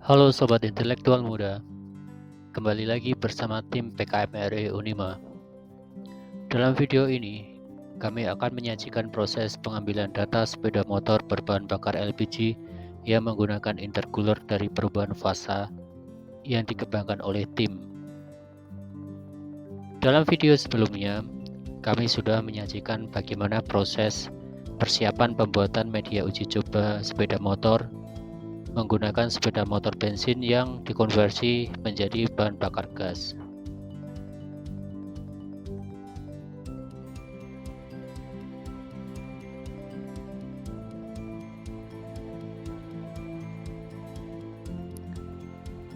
Halo Sobat Intelektual Muda, kembali lagi bersama tim PKM RI Unima. Dalam video ini, kami akan menyajikan proses pengambilan data sepeda motor berbahan bakar LPG yang menggunakan intercooler dari perubahan fasa yang dikembangkan oleh tim. Dalam video sebelumnya, kami sudah menyajikan bagaimana proses persiapan pembuatan media uji coba sepeda motor menggunakan sepeda motor bensin yang dikonversi menjadi bahan bakar gas.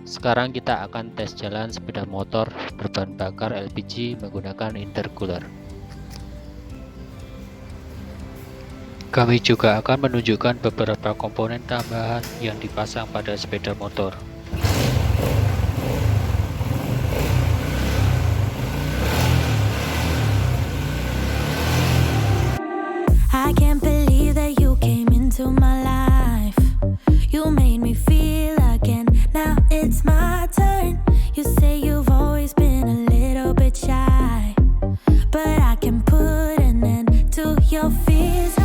Sekarang kita akan tes jalan sepeda motor berbahan bakar LPG menggunakan intercooler. Kami juga akan menunjukkan beberapa komponen tambahan yang dipasang pada sepeda motor. I can't believe that you came into my life. You made me feel again. Now it's my turn. You say you've always been a little bit shy, but I can put an end to your fears.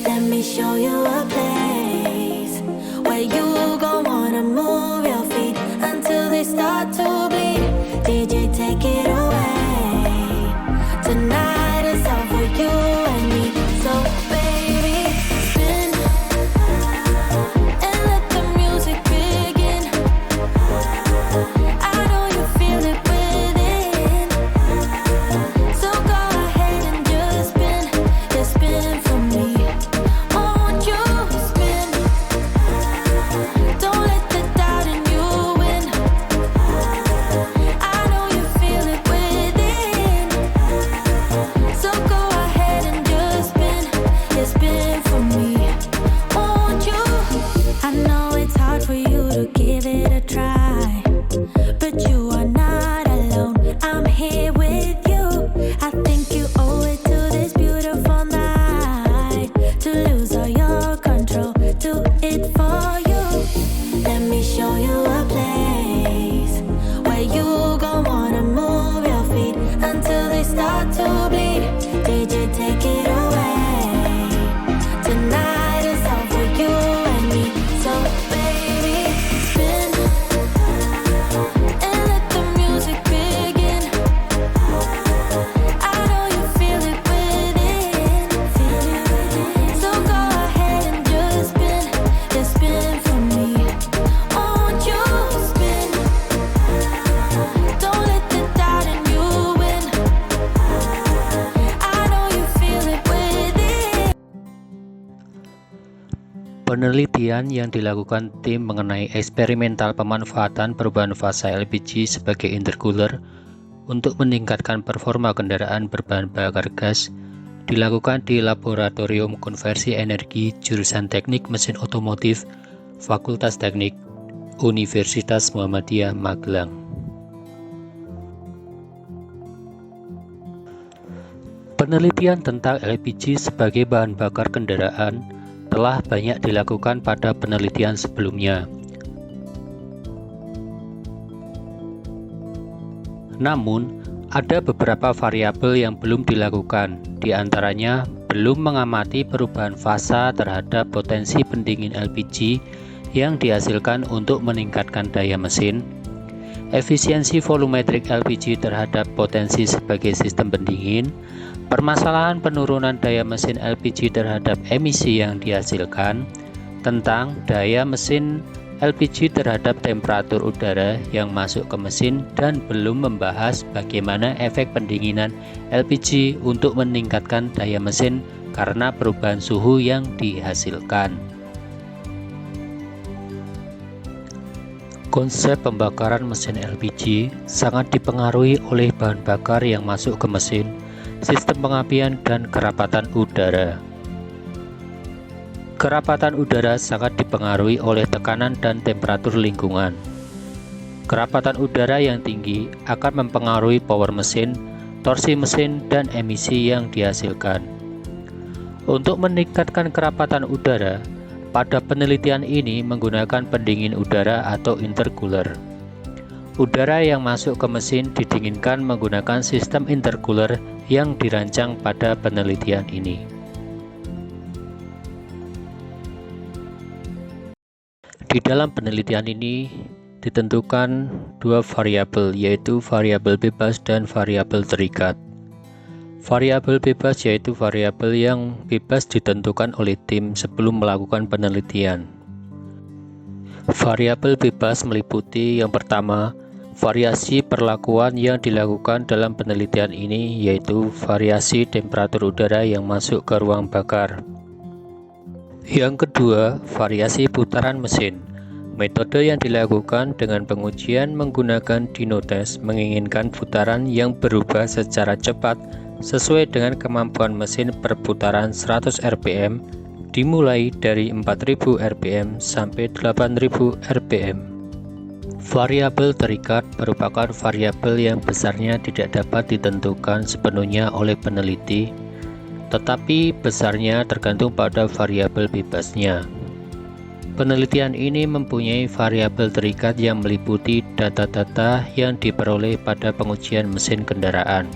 Let me show you a place where you gon' wanna move your feet until they start to bleed. DJ, take it away. Tonight is all for you and me. So baby, spin and let the music begin. I know you feel it within, so go ahead and just spin. Just spin for me. I want you to spin. Don't let the doubt in you win. I know you feel it within, so go ahead and just spin. Just spin for me. I want you. I know it's hard for you to give it a try, but you are not alone. I'm here with you. I think you owe it to this beautiful night to lose all your control. Do it for you. Let me show you a place where you gon' wanna move your feet until they start to bleed. DJ, take it away. Tonight is all for you and me. So baby, spin and let the music begin. I know you feel it within, so go ahead and just spin for me. I want you to spin. Don't let the doubt in you win. I know you feel it within. Penelitian yang dilakukan tim mengenai eksperimental pemanfaatan perubahan fasa LPG sebagai intercooler untuk meningkatkan performa kendaraan berbahan bakar gas dilakukan di Laboratorium Konversi Energi Jurusan Teknik Mesin Otomotif Fakultas Teknik Universitas Muhammadiyah Magelang. Penelitian tentang LPG sebagai bahan bakar kendaraan telah banyak dilakukan pada penelitian sebelumnya. Namun, ada beberapa variabel yang belum dilakukan, di antaranya belum mengamati perubahan fasa terhadap potensi pendingin LPG yang dihasilkan untuk meningkatkan daya mesin, efisiensi volumetrik LPG terhadap potensi sebagai sistem pendingin, permasalahan penurunan daya mesin LPG terhadap emisi yang dihasilkan, tentang daya mesin LPG terhadap temperatur udara yang masuk ke mesin, dan belum membahas bagaimana efek pendinginan LPG untuk meningkatkan daya mesin karena perubahan suhu yang dihasilkan. Konsep pembakaran mesin LPG sangat dipengaruhi oleh bahan bakar yang masuk ke mesin, sistem pengapian, dan kerapatan udara. Kerapatan udara sangat dipengaruhi oleh tekanan dan temperatur lingkungan. Kerapatan udara yang tinggi akan mempengaruhi power mesin, torsi mesin, dan emisi yang dihasilkan. Untuk meningkatkan kerapatan udara, Pada penelitian ini menggunakan pendingin udara atau intercooler. Udara yang masuk ke mesin didinginkan menggunakan sistem intercooler yang dirancang pada penelitian ini. Di dalam penelitian ini ditentukan dua variabel, yaitu variabel bebas dan variabel terikat. Variabel bebas yaitu variabel yang bebas ditentukan oleh tim sebelum melakukan penelitian. Variabel bebas meliputi yang pertama, variasi perlakuan yang dilakukan dalam penelitian ini, yaitu variasi temperatur udara yang masuk ke ruang bakar. Yang kedua, variasi putaran mesin. Metode yang dilakukan dengan pengujian menggunakan dyno test menginginkan putaran yang berubah secara cepat sesuai dengan kemampuan mesin per putaran 100 rpm dimulai dari 4000 rpm sampai 8000 rpm. Variabel terikat merupakan variabel yang besarnya tidak dapat ditentukan sepenuhnya oleh peneliti, tetapi besarnya tergantung pada variabel bebasnya. Penelitian ini mempunyai variabel terikat yang meliputi data-data yang diperoleh pada pengujian mesin kendaraan.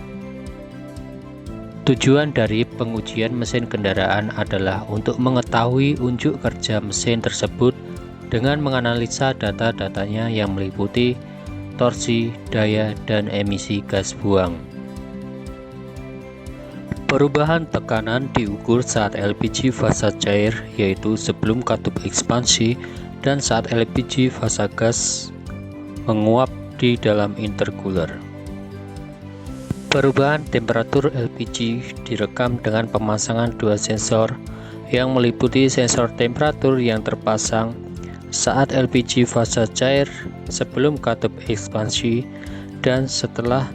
Tujuan dari pengujian mesin kendaraan adalah untuk mengetahui unjuk kerja mesin tersebut dengan menganalisa data-datanya yang meliputi torsi, daya, dan emisi gas buang. Perubahan tekanan diukur saat LPG fasa cair, yaitu sebelum katup ekspansi, dan saat LPG fasa gas menguap di dalam intercooler. Perubahan temperatur LPG direkam dengan pemasangan dua sensor yang meliputi sensor temperatur yang terpasang saat LPG fasa cair sebelum katup ekspansi dan setelah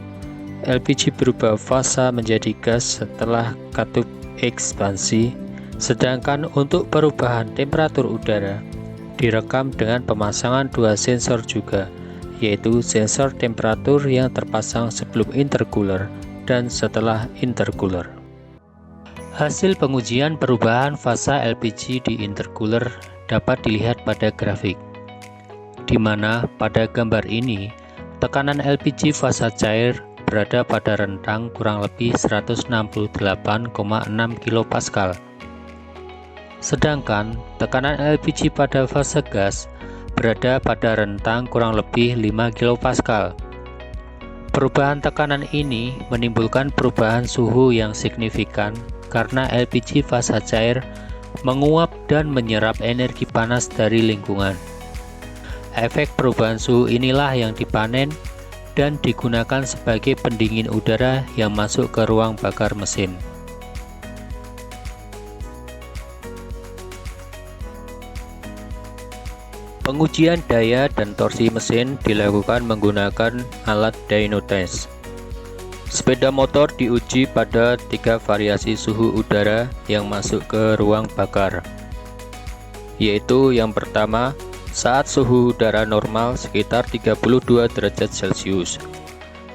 LPG berubah fasa menjadi gas setelah katup ekspansi. Sedangkan untuk perubahan temperatur udara direkam dengan pemasangan dua sensor juga, yaitu sensor temperatur yang terpasang sebelum intercooler dan setelah intercooler. Hasil pengujian perubahan fasa LPG di intercooler dapat dilihat pada grafik, di mana pada gambar ini tekanan LPG fasa cair berada pada rentang kurang lebih 168,6 kPa. Sedangkan tekanan LPG pada fase gas berada pada rentang kurang lebih 5 kPa. Perubahan tekanan ini menimbulkan perubahan suhu yang signifikan karena LPG fasa cair menguap dan menyerap energi panas dari lingkungan. Efek perubahan suhu inilah yang dipanen dan digunakan sebagai pendingin udara yang masuk ke ruang bakar mesin. Pengujian daya dan torsi mesin dilakukan menggunakan alat dyno test. Sepeda motor diuji pada 3 variasi suhu udara yang masuk ke ruang bakar, yaitu yang pertama, saat suhu udara normal sekitar 32 derajat Celcius.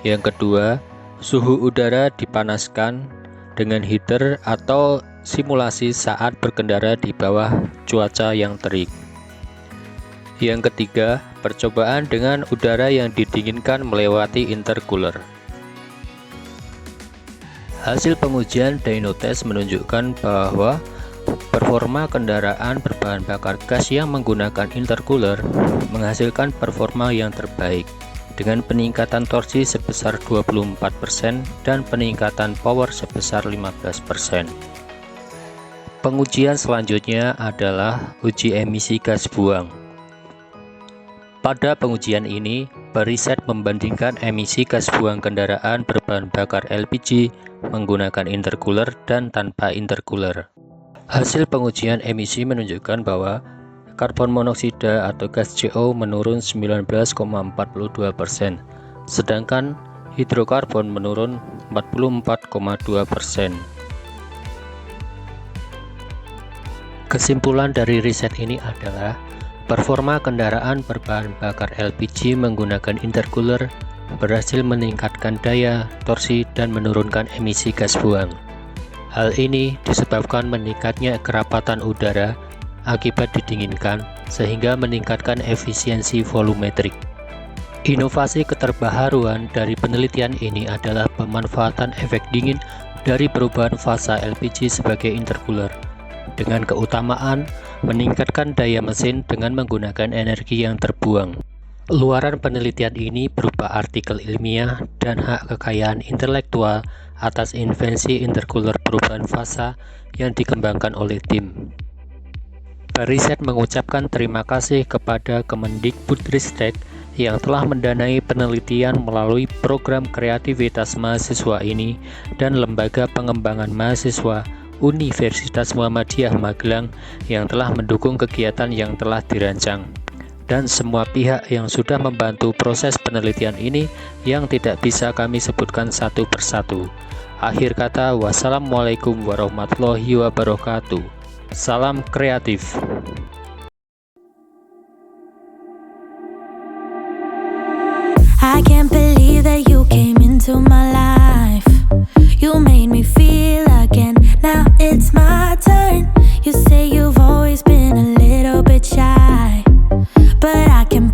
Yang kedua, suhu udara dipanaskan dengan heater atau simulasi saat berkendara di bawah cuaca yang terik. Yang ketiga, percobaan dengan udara yang didinginkan melewati intercooler. Hasil pengujian dyno test menunjukkan bahwa performa kendaraan berbahan bakar gas yang menggunakan intercooler menghasilkan performa yang terbaik dengan peningkatan torsi sebesar 24% dan peningkatan power sebesar 15%. Pengujian selanjutnya adalah uji emisi gas buang. Pada pengujian ini, periset membandingkan emisi gas buang kendaraan berbahan bakar LPG menggunakan intercooler dan tanpa intercooler. Hasil pengujian emisi menunjukkan bahwa karbon monoksida atau gas CO menurun 19,42%, sedangkan hidrokarbon menurun 44,2%. Kesimpulan dari riset ini adalah performa kendaraan berbahan bakar LPG menggunakan intercooler berhasil meningkatkan daya, torsi, dan menurunkan emisi gas buang. Hal ini disebabkan meningkatnya kerapatan udara akibat didinginkan, sehingga meningkatkan efisiensi volumetrik. Inovasi keterbaharuan dari penelitian ini adalah pemanfaatan efek dingin dari perubahan fasa LPG sebagai intercooler, dengan keutamaan meningkatkan daya mesin dengan menggunakan energi yang terbuang. Luaran penelitian ini berupa artikel ilmiah dan hak kekayaan intelektual atas invensi intercooler perubahan fasa yang dikembangkan oleh tim. Periset mengucapkan terima kasih kepada Kemendikbudristek yang telah mendanai penelitian melalui program kreativitas mahasiswa ini dan Lembaga Pengembangan Mahasiswa Universitas Muhammadiyah Magelang yang telah mendukung kegiatan yang telah dirancang, dan semua pihak yang sudah membantu proses penelitian ini yang tidak bisa kami sebutkan satu persatu. Akhir kata, wassalamualaikum warahmatullahi wabarakatuh. Salam kreatif. I can't believe that you came into my life. You made me feel again. Now it's my turn. You say you've always been a little bit shy, but I can